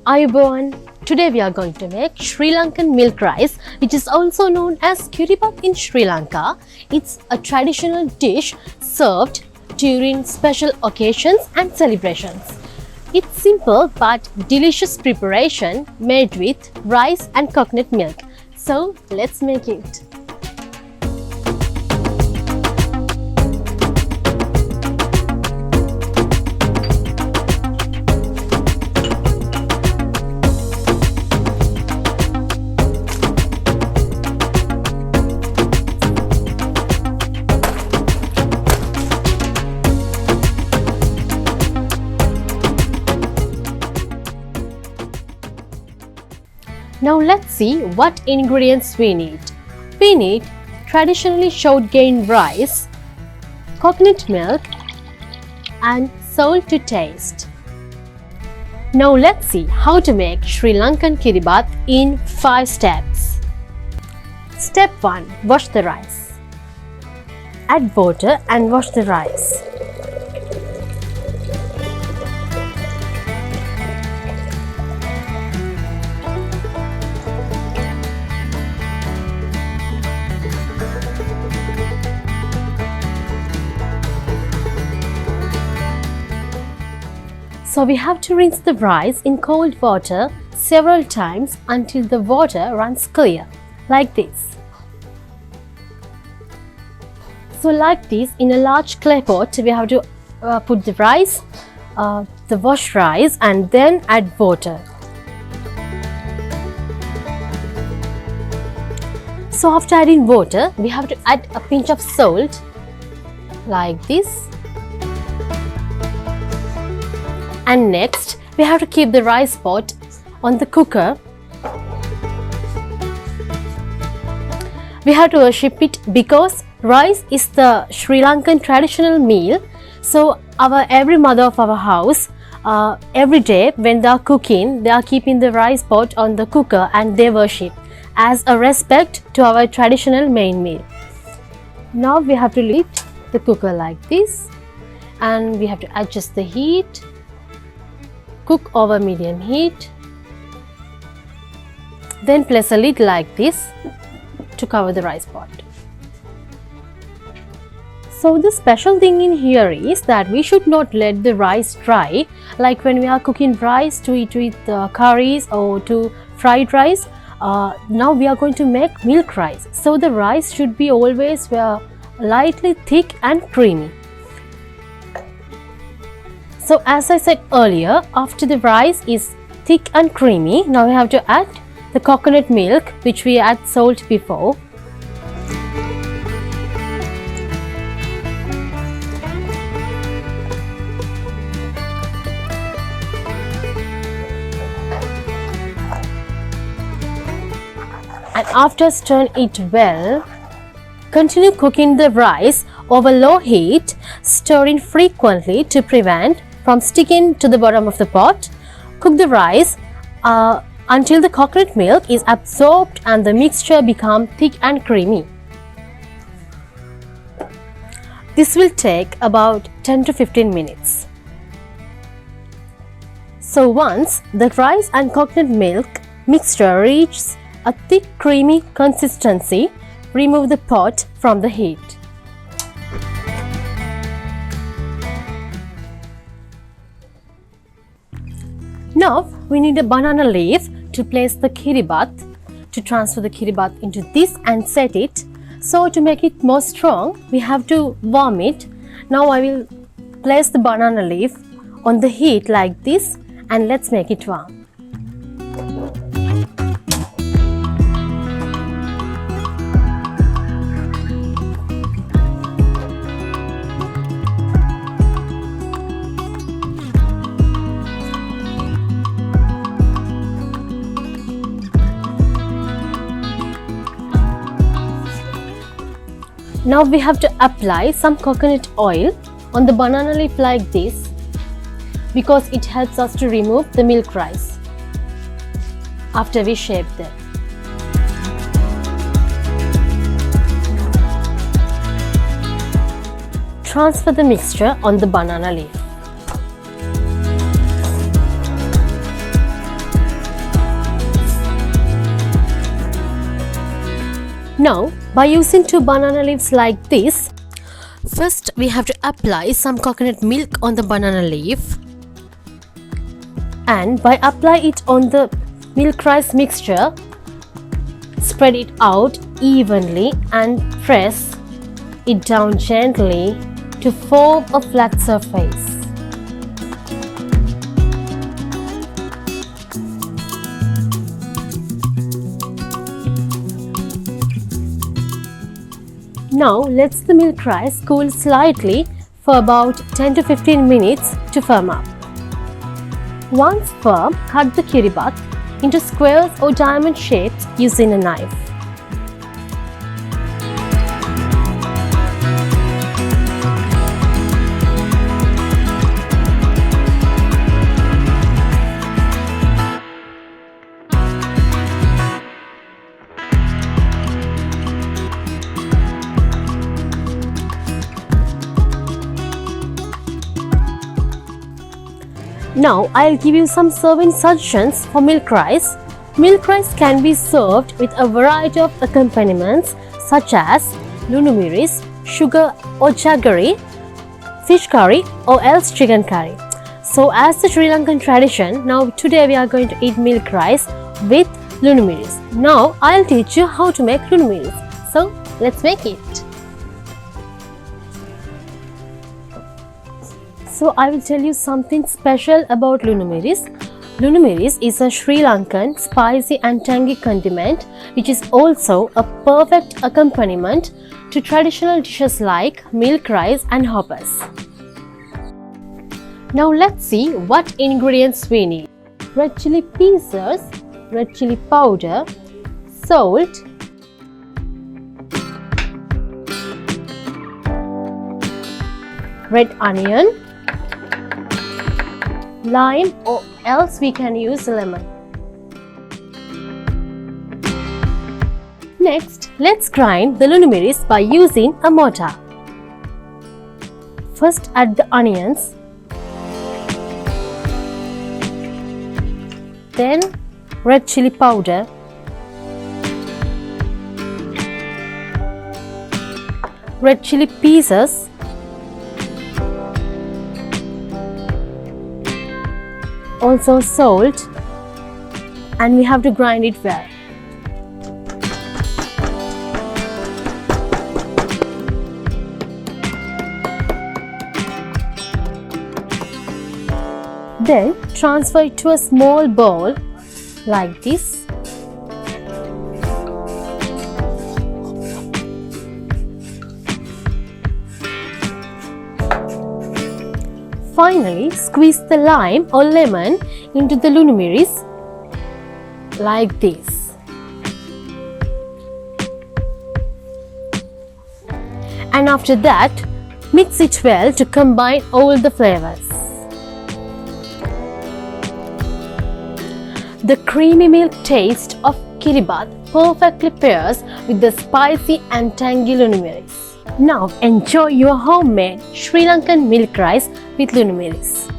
Hi everyone, today we are going to make Sri Lankan milk rice, which is also known as Kiribath in Sri Lanka. It's a traditional dish served during special occasions and celebrations. It's simple but delicious preparation made with rice and coconut milk. So let's make it. Now let's see what ingredients we need. We need traditionally short grain rice, coconut milk and salt to taste. Now let's see how to make Sri Lankan Kiribath in 5 steps. Step 1. Wash the rice. Add water and wash the rice. So we have to rinse the rice in cold water several times until the water runs clear, like this. So like this, in a large clay pot, we have to put the rice, the washed rice, and then add water. So after adding water, we have to add a pinch of salt, like this. And next, we have to keep the rice pot on the cooker. We have to worship it because rice is the Sri Lankan traditional meal. So every mother of our house, every day when they are cooking, they are keeping the rice pot on the cooker and they worship as a respect to our traditional main meal. Now we have to lift the cooker like this and we have to adjust the heat. Cook over medium heat. Then place a lid like this to cover the rice pot. So the special thing in here is that we should not let the rice dry, like when we are cooking rice to eat with curries or to fried rice. Now we are going to make milk rice. So the rice should be always lightly thick and creamy. So as I said earlier, after the rice is thick and creamy, now we have to add the coconut milk, which we add salt before. And after stir it well, continue cooking the rice over low heat, stirring frequently to prevent from sticking to the bottom of the pot. Cook the rice until the coconut milk is absorbed and the mixture becomes thick and creamy. This will take about 10 to 15 minutes. So once the rice and coconut milk mixture reaches a thick creamy consistency, remove the pot from the heat. Now we need a banana leaf to place the Kiribath, to transfer the Kiribath into this and set it. So to make it more strong, we have to warm it. Now I will place the banana leaf on the heat like this and let's make it warm. Now we have to apply some coconut oil on the banana leaf like this because it helps us to remove the milk rice after we shape them. Transfer the mixture on the banana leaf. Now, by using 2 banana leaves like this, first we have to apply some coconut milk on the banana leaf, and by apply it on the milk rice mixture, spread it out evenly and press it down gently to form a flat surface. Now let the milk rice cool slightly for about 10 to 15 minutes to firm up. Once firm, cut the Kiribath into squares or diamond shapes using a knife. Now I'll give you some serving suggestions for milk rice. Milk rice can be served with a variety of accompaniments such as Lunu Miris, sugar or jaggery, fish curry or else chicken curry. So as the Sri Lankan tradition, now today we are going to eat milk rice with Lunu Miris. Now I'll teach you how to make Lunu Miris. So let's make it. So I will tell you something special about Lunu Miris. Lunu Miris is a Sri Lankan spicy and tangy condiment which is also a perfect accompaniment to traditional dishes like milk rice and hoppers. Now let's see what ingredients we need. Red chili pieces, red chili powder, salt, red onion, lime or else we can use lemon. Next, let's grind the Lunu Miris by using a mortar. First add the onions, then red chili powder, red chili pieces, also salt, and we have to grind it well. Then transfer it to a small bowl like this. Finally, squeeze the lime or lemon into the Lunu Miris like this. And after that, mix it well to combine all the flavors. The creamy milk taste of Kiribath perfectly pairs with the spicy and tangy Lunu Miris. Now enjoy your homemade Sri Lankan milk rice with Lunu Miris.